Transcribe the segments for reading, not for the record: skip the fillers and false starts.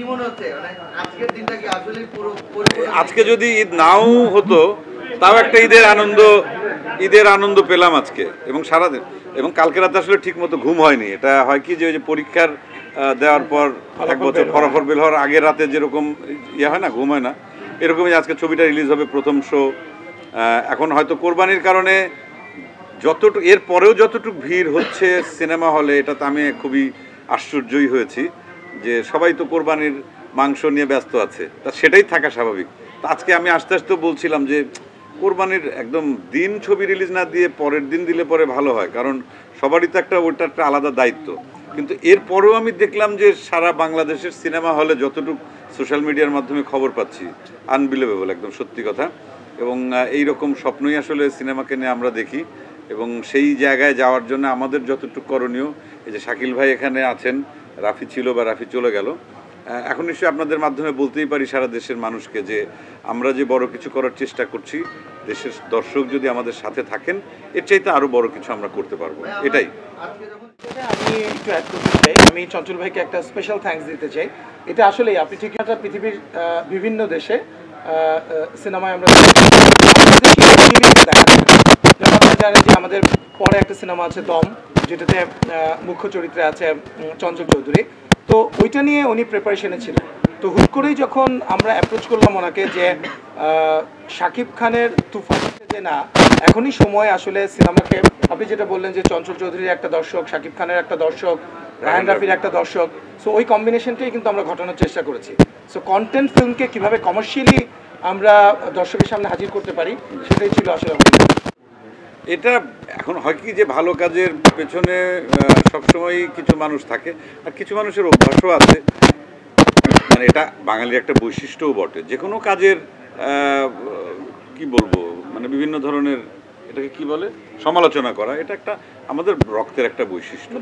কি মনে হচ্ছে মানে আজকের দিনটা কি আসলে পুরো আজকে যদি ঈদ নাও হতো তাও একটা ঈদের আনন্দ পেলাম আজকে এবং সারাদিন এবং কালকে রাতে আসলে ঠিক মতো ঘুম হয়নি। এটা হয় কি যে ওই যে পরীক্ষার দেওয়ার পর এক বছর ফলাফল বের হওয়ার আগের রাতে যেরকম ইয়ে হয় না, ঘুম হয় না, এরকমই আজকে ছবিটা রিলিজ হবে, প্রথম শো। এখন হয়তো কোরবানির কারণে যতটুকু এর পরেও যতটুকু ভিড় হচ্ছে সিনেমা হলে, এটাতে আমি খুবই আশ্চর্যই হয়েছি যে সবাই তো কোরবানির মাংস নিয়ে ব্যস্ত আছে, তা সেটাই থাকা স্বাভাবিক। তা আজকে আমি আস্তে আস্তে বলছিলাম যে কোরবানির একদম দিন ছবি রিলিজ না দিয়ে পরের দিন দিলে পরে ভালো হয়, কারণ সবারই তো ওটা একটা আলাদা দায়িত্ব। কিন্তু এরপরেও আমি দেখলাম যে সারা বাংলাদেশের সিনেমা হলে যতটুকু সোশ্যাল মিডিয়ার মাধ্যমে খবর পাচ্ছি, আনবিলিভেবল, একদম সত্যি কথা। এবং এই রকম স্বপ্নই আসলে সিনেমাকে নিয়ে আমরা দেখি এবং সেই জায়গায় যাওয়ার জন্য আমাদের যতটুকু করণীয়, এই যে শাকিল ভাই এখানে আছেন, রাফি ছিল বা রাফি চলে গেল, এখন নিশ্চয়ই আপনাদের মাধ্যমে বলতেই পারি সারা দেশের মানুষকে যে আমরা যে বড় কিছু করার চেষ্টা করছি, দেশের দর্শক যদি আমাদের সাথে থাকেন এর চাইতে আরও বড় কিছু আমরা করতে পারবো, এটাই। আমি একটু অ্যাড করতে চাই, আমি চঞ্চল ভাইকে একটা স্পেশাল থ্যাঙ্কস দিতে চাই। এটা আসলেই আপনি ঠিক একটা পৃথিবীর বিভিন্ন দেশে সিনেমায় আমরা আপনারা জানেন যে আমাদের পরে একটা সিনেমা আছে দম, যেটাতে মুখ্য চরিত্রে আছে চঞ্চল চৌধুরী। তো ওইটা নিয়ে উনি প্রিপারেশনে ছিলেন। তো হুট করেই যখন আমরা অ্যাপ্রোচ করলাম ওনাকে যে শাকিব খানের তুফান, যে না এখনই সময় আসলে সিনেমাকে, আপনি যেটা বললেন যে চঞ্চল চৌধুরীর একটা দর্শক, শাকিব খানের একটা দর্শক, রায়হান রাফির একটা দর্শক, সো ওই কম্বিনেশনটাই কিন্তু আমরা ঘটানোর চেষ্টা করেছি। সো কন্টেন্ট ফিল্মকে কীভাবে কমার্শিয়ালি আমরা দর্শকের সামনে হাজির করতে পারি, সেটাই ছিল আসলে। এটা এখন হয় কি যে ভালো কাজের পেছনে সবসময়ই কিছু মানুষ থাকে, আর কিছু মানুষের অভ্যাসও আছে, মানে এটা বাঙালির একটা বৈশিষ্ট্যও বটে। যে কোনো কাজের কি বলবো, মানে বিভিন্ন ধরনের, এটাকে কি বলে, সমালোচনা করা, এটা একটা আমাদের রক্তের একটা বৈশিষ্ট্য।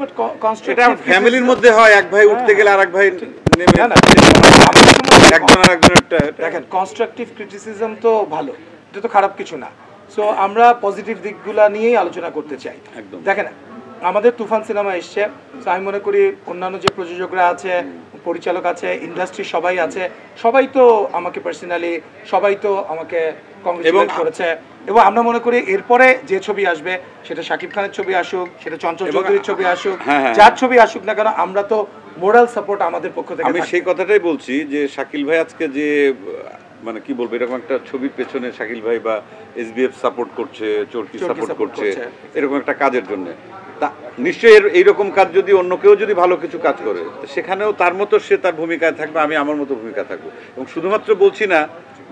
এটা ফ্যামিলির মধ্যে হয়, এক ভাই উঠতে গেলে আর এক ভাই নেমে, একজন আর একজনের। দেখেন, কনস্ট্রাকটিভ ক্রিটিসিজম তো ভালো, এটা তো খারাপ কিছু না। সো আমরা পজিটিভ দিকগুলো নিয়েই আলোচনা করতে চাই। দেখেন, আমাদের তুফান সিনেমা এসছে, আমি মনে করি অন্যান্য যে প্রযোজকরা আছে, পরিচালক আছে, ইন্ডাস্ট্রি সবাই আছে, সবাই তো আমাকে পার্সোনালি সবাই তো আমাকে কংগ্রেচুলেট করেছে। এবং আমরা মনে করি এরপরে যে ছবি আসবে, সেটা শাকিব খানের ছবি আসুক, সেটা চঞ্চল চৌধুরীর ছবি আসুক, যার ছবি আসুক না কেন, আমরা তো মোরাল সাপোর্ট আমাদের পক্ষ থেকে। আমি সেই কথাটাই বলছি যে শাকিল ভাই আজকে যে, মানে কি বলবো, এরকম একটা ছবির পেছনে শাকিল ভাই বা এসবিএফ সাপোর্ট করছে, চরকি সাপোর্ট করছে, এরকম একটা কাজের জন্য, তা নিশ্চয়ই এইরকম কাজ যদি অন্য কেউ যদি ভালো কিছু কাজ করে, সেখানেও তার মতো সে তার ভূমিকায় থাকবে, আমি আমার মতো ভূমিকা থাকবো। এবং শুধুমাত্র বলছি না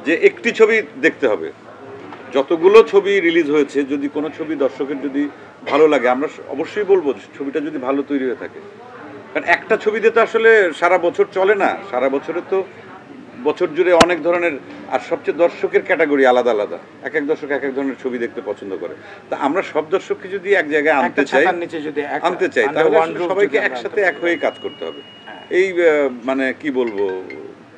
যে একটি ছবি দেখতে হবে, যতগুলো ছবি রিলিজ হয়েছে, যদি কোনো ছবি দর্শকের যদি ভালো লাগে, আমরা অবশ্যই বলবো ছবিটা যদি ভালো তৈরি হয়ে থাকে। কারণ একটা ছবি দিয়ে তো আসলে সারা বছর চলে না, সারা বছরে তো বছর জুড়ে অনেক ধরনের, আর সবচেয়ে দর্শকের ক্যাটাগরি আলাদা আলাদা, এক এক দর্শক এক এক ধরনের ছবি দেখতে পছন্দ করে। তা আমরা সব দর্শককে যদি এক জায়গায় আনতে চাই, তাহলে সবাইকে একসাথে এক হয়ে কাজ করতে হবে। এই মানে কি বলবো,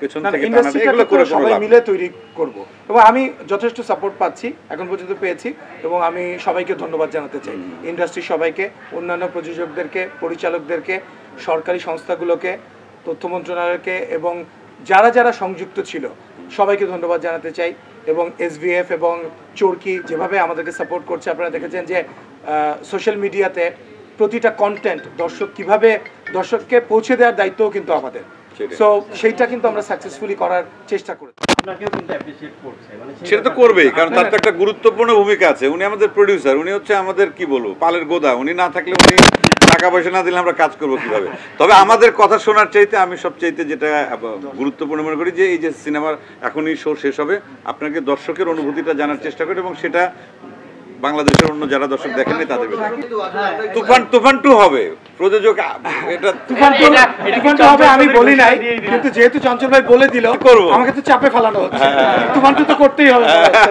পেছন থেকে এগুলো করে সবাই মিলে তৈরি করব। এবং আমি যথেষ্ট সাপোর্ট পাচ্ছি, এখন পর্যন্ত পেয়েছি, এবং আমি সবাইকে ধন্যবাদ জানাতে চাই, ইন্ডাস্ট্রি সবাইকে, অন্যান্য প্রযোজকদেরকে, পরিচালকদেরকে, সরকারি সংস্থাগুলোকে, তথ্য মন্ত্রণালয়কে, এবং যারা যারা সংযুক্ত ছিল সবাইকে ধন্যবাদ জানাতে চাই। এবং এসভিএফ এবং চরকি যেভাবে আমাদেরকে সাপোর্ট করছে, আপনারা দেখেছেন যে সোশ্যাল মিডিয়াতে প্রতিটা কন্টেন্ট দর্শককে পৌঁছে দেওয়ার দায়িত্বও কিন্তু আমাদের। সো সেইটা কিন্তু আমরা সাকসেসফুলি করার চেষ্টা করেছি। সেটা তো করবেই, কারণ তার তো একটা গুরুত্বপূর্ণ ভূমিকা আছে। উনি আমাদের প্রডিউসার, উনি হচ্ছে আমাদের কি বলবো পালের গোদা, উনি না থাকলে, উনি টাকা পয়সা না দিলে আমরা কাজ করবো কিভাবে। তবে আমাদের কথা শোনার চাইতে আমি সবচাইতে যেটা গুরুত্বপূর্ণ মনে করি যে এই যে সিনেমার এখনই শো শেষ হবে, আপনাকে দর্শকের অনুভূতিটা জানার চেষ্টা করি, এবং সেটা বাংলাদেশের অন্য যারা দর্শক দেখেননি তাদের তুফান 2 হবে, প্রযোজক এটা তুফান 2 হবে আমি বলি নাই, কিন্তু যেহেতু চঞ্চল ভাই বলে দিল, আমাকে তো চাপে ফেলানো হচ্ছে। তুফান 2 তো করতেই হবে,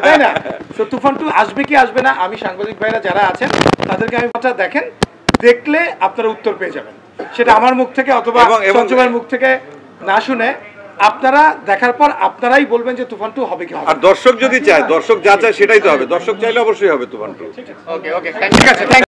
তাই না? তো তুফান 2 আসবে কি আসবে না, আমি সাংবাদিক ভাইরা যারা আছেন তাদেরকে আমি কথা দেখেন, দেখলে আপনারা উত্তর পেয়ে যাবেন। সেটা আমার মুখ থেকে অথবা চঞ্চল ভাইয়ের মুখ থেকে না শুনে আপনারা দেখার পর আপনারাই বলবেন যে তুফান 2 হবে কি হবে। আর দর্শক যদি চায়, দর্শক যা চায় সেটাই তো হবে, দর্শক চাইলে অবশ্যই হবে তুফান 2। ওকে, ঠিক আছে।